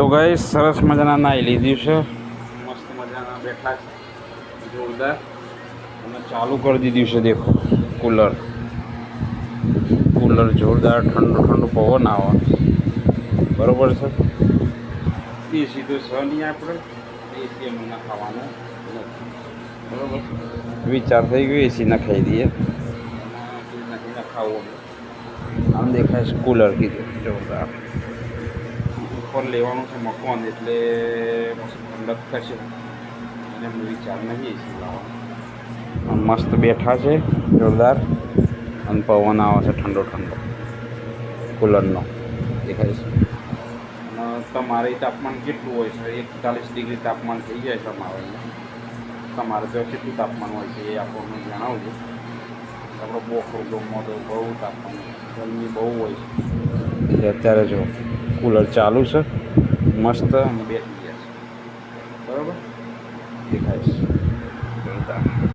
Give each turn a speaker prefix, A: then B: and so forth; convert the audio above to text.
A: તો ગાઈસ સરસ મજાના નાહી લીધી છે, મસ્ત મજાના બેઠા છે જોરદાર, અને ચાલુ કરી દીધું છે. દેખો કૂલર જોરદાર ઠંડો ઠંડો પવન આવે બરોબર છે. એસી તો છે નહીં, આપણે એસી એમ ના ખાવાનું નથી બરોબર. વિચાર થઈ ગયો એસી ના ખાઈ દઈએ, નથી ના ખાવું. આમ દેખાય છે કૂલર કીધું જોરદાર. ઉપર લેવાનું છે મકાન, એટલે ઠંડક થશે અને એમ વિચાર નહીં એસી લાવવાનો. મસ્ત બેઠા છે જોરદાર, અને પવન આવે છે ઠંડો ઠંડો કૂલરનો દેખાય છે. અને તમારે તાપમાન કેટલું હોય છે? 41 ડિગ્રી તાપમાન થઈ જાય છે અમારે અહીંયા. તમારે તો કેટલું તાપમાન હોય છે એ આપણને જણાવજો. આપણો બોખરો ગમો તો બહુ તાપમાન, ગરમી બહુ હોય છે. અત્યારે જો કૂલર ચાલુ છે મસ્ત, અને બેસી ગયા છે બરાબર દેખાય છે જોરદાર.